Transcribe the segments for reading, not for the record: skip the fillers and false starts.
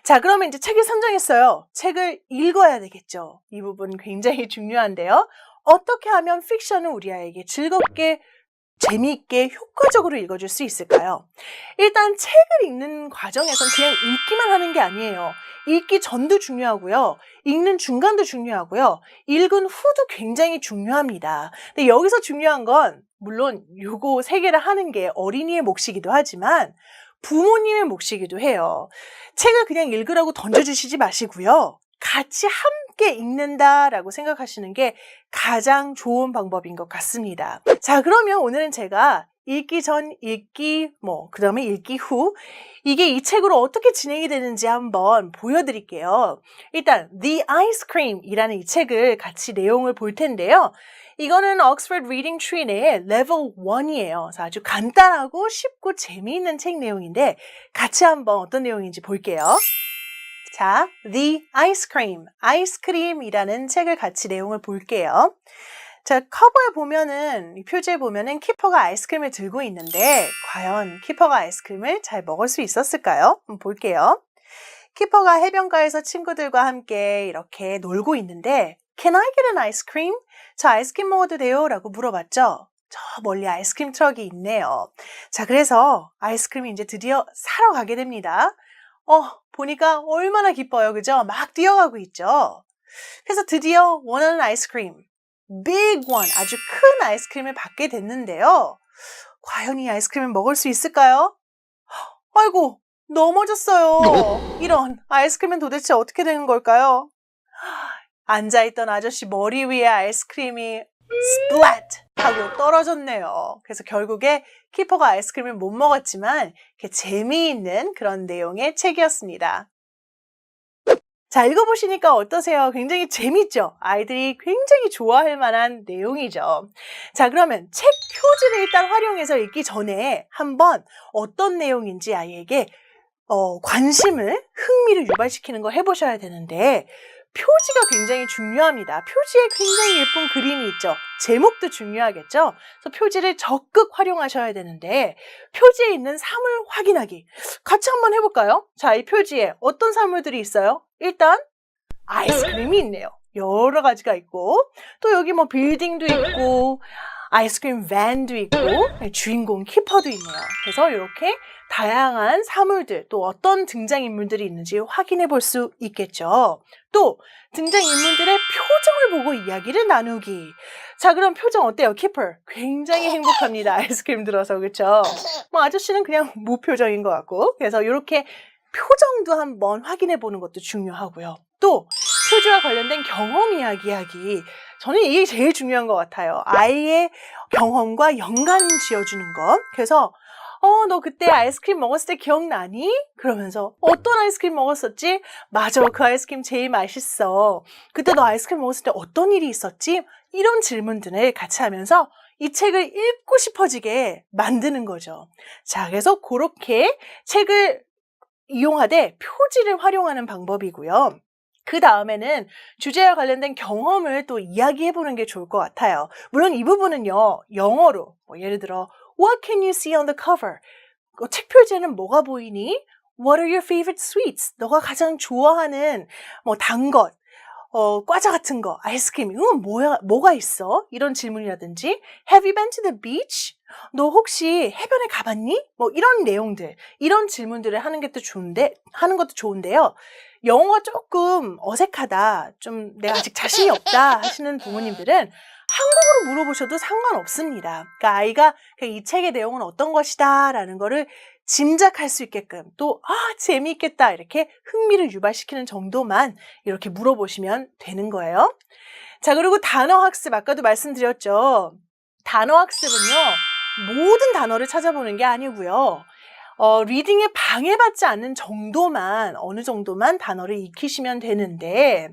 자, 그러면 이제 책을 선정했어요. 책을 읽어야 되겠죠. 이 부분 굉장히 중요한데요. 어떻게 하면 픽션을 우리 아이에게 즐겁게, 재미있게, 효과적으로 읽어줄 수 있을까요? 일단 책을 읽는 과정에선 그냥 읽기만 하는 게 아니에요. 읽기 전도 중요하고요. 읽는 중간도 중요하고요. 읽은 후도 굉장히 중요합니다. 근데 여기서 중요한 건 물론 요거 세 개를 하는 게 어린이의 몫이기도 하지만 부모님의 몫이기도 해요. 책을 그냥 읽으라고 던져주시지 마시고요. 같이 함께 읽는다라고 생각하시는 게 가장 좋은 방법인 것 같습니다. 자, 그러면 오늘은 제가 읽기 전, 읽기, 그 다음에 읽기 후 이게 이 책으로 어떻게 진행이 되는지 한번 보여드릴게요. 일단 The Ice Cream이라는 이 책을 같이 내용을 볼 텐데요. 이거는 Oxford Reading Tree 내의 레벨 1이에요. 그래서 아주 간단하고 쉽고 재미있는 책 내용인데 같이 한번 어떤 내용인지 볼게요. 자, The Ice Cream, 아이스크림이라는 책을 같이 내용을 볼게요. 자, 커버에 보면은, 이 표지에 보면은 키퍼가 아이스크림을 들고 있는데 과연 키퍼가 아이스크림을 잘 먹을 수 있었을까요? 한번 볼게요. 키퍼가 해변가에서 친구들과 함께 이렇게 놀고 있는데 Can I get an ice cream? 저 아이스크림 먹어도 돼요? 라고 물어봤죠. 저 멀리 아이스크림 트럭이 있네요. 자, 그래서 아이스크림이 이제 드디어 사러 가게 됩니다. 보니까 얼마나 기뻐요. 그죠? 막 뛰어가고 있죠. 그래서 드디어 원하는 아이스크림, big one, 아주 큰 아이스크림을 받게 됐는데요. 과연 이 아이스크림을 먹을 수 있을까요? 아이고, 넘어졌어요. 이런, 아이스크림은 도대체 어떻게 되는 걸까요? 앉아있던 아저씨 머리 위에 아이스크림이 splat 하고 떨어졌네요. 그래서 결국에 키퍼가 아이스크림을 못 먹었지만 재미있는 그런 내용의 책이었습니다. 자, 읽어보시니까 어떠세요? 굉장히 재밌죠? 아이들이 굉장히 좋아할 만한 내용이죠. 자, 그러면 책 표지를 일단 활용해서 읽기 전에 한번 어떤 내용인지 아이에게 관심을, 흥미를 유발시키는 걸 해보셔야 되는데 표지가 굉장히 중요합니다. 표지에 굉장히 예쁜 그림이 있죠. 제목도 중요하겠죠. 그래서 표지를 적극 활용하셔야 되는데 표지에 있는 사물 확인하기 같이 한번 해볼까요? 자, 이 표지에 어떤 사물들이 있어요? 일단 아이스크림이 있네요. 여러 가지가 있고 또 여기 빌딩도 있고 아이스크림 밴도 있고 주인공 키퍼도 있네요. 그래서 이렇게 다양한 사물들 또 어떤 등장인물들이 있는지 확인해 볼 수 있겠죠. 또 등장인물들의 표정을 보고 이야기를 나누기. 자, 그럼 표정 어때요? 키퍼 굉장히 행복합니다. 아이스크림 들어서. 그렇죠? 아저씨는 그냥 무표정인 것 같고. 그래서 이렇게 표정도 한번 확인해 보는 것도 중요하고요. 또 표지와 관련된 경험 이야기하기. 저는 이게 제일 중요한 것 같아요. 아이의 경험과 연관 지어주는 것. 그래서 너 그때 아이스크림 먹었을 때 기억나니? 그러면서 어떤 아이스크림 먹었었지? 맞아, 그 아이스크림 제일 맛있어. 그때 너 아이스크림 먹었을 때 어떤 일이 있었지? 이런 질문들을 같이 하면서 이 책을 읽고 싶어지게 만드는 거죠. 자, 그래서 그렇게 책을 이용하되 표지를 활용하는 방법이고요. 그 다음에는 주제와 관련된 경험을 또 이야기해보는 게 좋을 것 같아요. 물론 이 부분은요, 영어로 예를 들어 What can you see on the cover? 책 표지에는 뭐가 보이니? What are your favorite sweets? 너가 가장 좋아하는 단 것, 과자 같은 거, 아이스크림, 이건 뭐가 있어? 이런 질문이라든지 Have you been to the beach? 너 혹시 해변에 가봤니? 이런 내용들, 이런 질문들을 하는 것도 좋은데요. 영어가 조금 어색하다, 좀 내가 아직 자신이 없다 하시는 부모님들은 한국어로 물어보셔도 상관없습니다. 그러니까 아이가 이 책의 내용은 어떤 것이다 라는 거를 짐작할 수 있게끔 또 재미있겠다 이렇게 흥미를 유발시키는 정도만 이렇게 물어보시면 되는 거예요. 자, 그리고 단어 학습 아까도 말씀드렸죠. 단어 학습은요, 모든 단어를 찾아보는 게 아니고요. 리딩에 방해받지 않는 정도만, 어느 정도만 단어를 익히시면 되는데,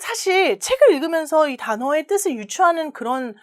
사실 책을 읽으면서 이 단어의 뜻을 유추하는 그런,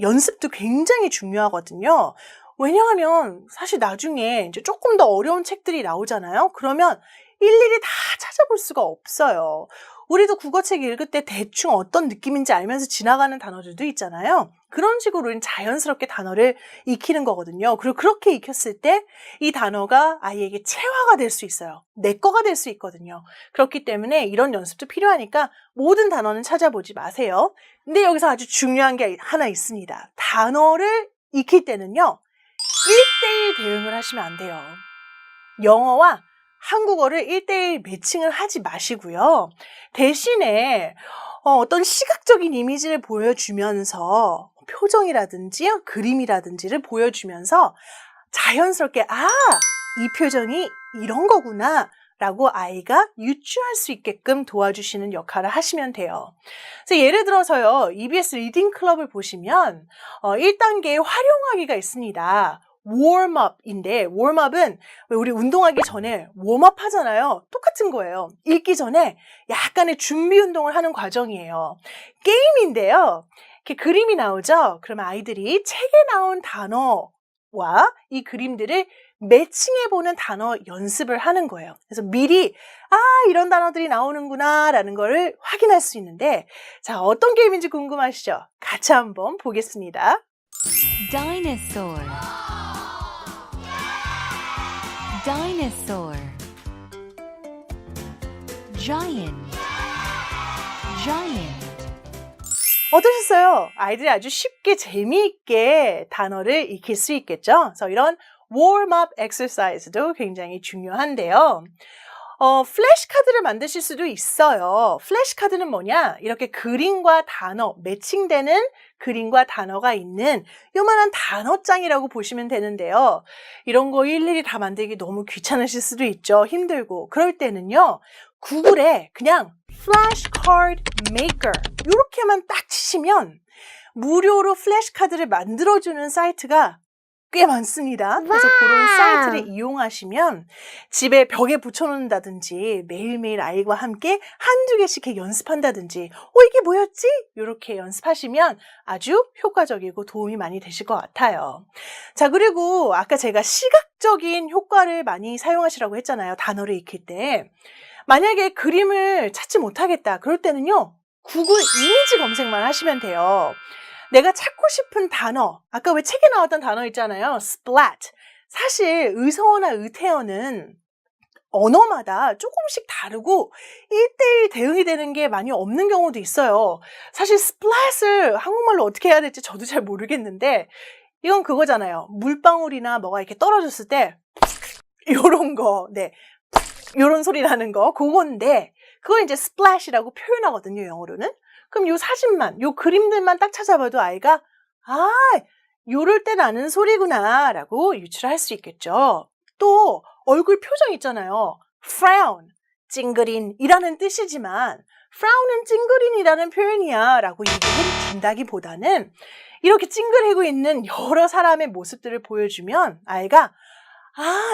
연습도 굉장히 중요하거든요. 왜냐하면 사실 나중에 이제 조금 더 어려운 책들이 나오잖아요. 그러면 일일이 다 찾아볼 수가 없어요. 우리도 국어책 읽을 때 대충 어떤 느낌인지 알면서 지나가는 단어들도 있잖아요. 그런 식으로 우리는 자연스럽게 단어를 익히는 거거든요. 그리고 그렇게 익혔을 때 이 단어가 아이에게 체화가 될 수 있어요. 내 거가 될 수 있거든요. 그렇기 때문에 이런 연습도 필요하니까 모든 단어는 찾아보지 마세요. 근데 여기서 아주 중요한 게 하나 있습니다. 단어를 익힐 때는요. 1대1 대응을 하시면 안 돼요. 영어와 한국어를 1대1 매칭을 하지 마시고요. 대신에 어떤 시각적인 이미지를 보여주면서 표정이라든지 그림이라든지를 보여주면서 자연스럽게 이 표정이 이런 거구나 라고 아이가 유추할 수 있게끔 도와주시는 역할을 하시면 돼요. 그래서 예를 들어서요. EBS 리딩 클럽을 보시면 1단계의 활용하기가 있습니다. 웜업인데 웜업은 우리 운동하기 전에 웜업 하잖아요. 똑같은 거예요. 읽기 전에 약간의 준비 운동을 하는 과정이에요. 게임인데요. 이렇게 그림이 나오죠. 그러면 아이들이 책에 나온 단어와 이 그림들을 매칭해보는 단어 연습을 하는 거예요. 그래서 미리 이런 단어들이 나오는구나 라는 거를 확인할 수 있는데 자, 어떤 게임인지 궁금하시죠? 같이 한번 보겠습니다. Dinosaur. Dinosaur. Giant. Giant. 어떠셨어요? 아이들이 아주 쉽게 재미있게 단어를 익힐 수 있겠죠? 그래서 이런 warm-up exercise도 굉장히 중요한데요. 플래시카드를 만드실 수도 있어요. 플래시카드는 뭐냐? 이렇게 그림과 단어, 매칭되는 그림과 단어가 있는 요만한 단어장이라고 보시면 되는데요. 이런 거 일일이 다 만들기 너무 귀찮으실 수도 있죠. 힘들고. 그럴 때는요. 구글에 그냥 flashcard maker 이렇게만 딱 치시면 무료로 플래시카드를 만들어주는 사이트가 꽤 많습니다. 그래서 그런 사이트를 이용하시면 집에 벽에 붙여놓는다든지 매일매일 아이와 함께 한두 개씩 이렇게 연습한다든지 이게 뭐였지? 이렇게 연습하시면 아주 효과적이고 도움이 많이 되실 것 같아요. 자, 그리고 아까 제가 시각적인 효과를 많이 사용하시라고 했잖아요. 단어를 익힐 때. 만약에 그림을 찾지 못하겠다. 그럴 때는요. 구글 이미지 검색만 하시면 돼요. 내가 찾고 싶은 단어, 아까 왜 책에 나왔던 단어 있잖아요. splat. 사실 의성어나 의태어는 언어마다 조금씩 다르고 1대1 대응이 되는 게 많이 없는 경우도 있어요. 사실 splat을 한국말로 어떻게 해야 될지 저도 잘 모르겠는데 이건 그거잖아요. 물방울이나 뭐가 이렇게 떨어졌을 때 요런 거, 네. 요런 소리 나는 거, 그건데 그걸 이제 splash이라고 표현하거든요, 영어로는. 그럼 요 사진만, 요 그림들만 딱 찾아봐도 아이가 요럴 때 나는 소리구나 라고 유추할 수 있겠죠. 또 얼굴 표정 있잖아요. frown, 찡그린이라는 뜻이지만 frown은 찡그린이라는 표현이야 라고 얘기를 준다기보다는 이렇게 찡그리고 있는 여러 사람의 모습들을 보여주면 아이가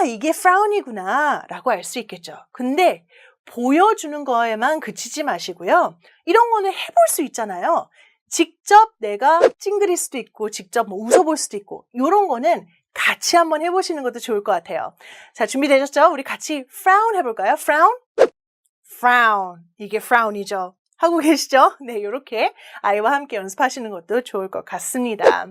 이게 frown이구나 라고 알 수 있겠죠. 근데 보여주는 거에만 그치지 마시고요. 이런 거는 해볼 수 있잖아요. 직접 내가 찡그릴 수도 있고 직접 웃어볼 수도 있고 이런 거는 같이 한번 해보시는 것도 좋을 것 같아요. 자, 준비되셨죠? 우리 같이 frown 해볼까요? frown? frown. 이게 frown이죠. 하고 계시죠? 네, 이렇게 아이와 함께 연습하시는 것도 좋을 것 같습니다.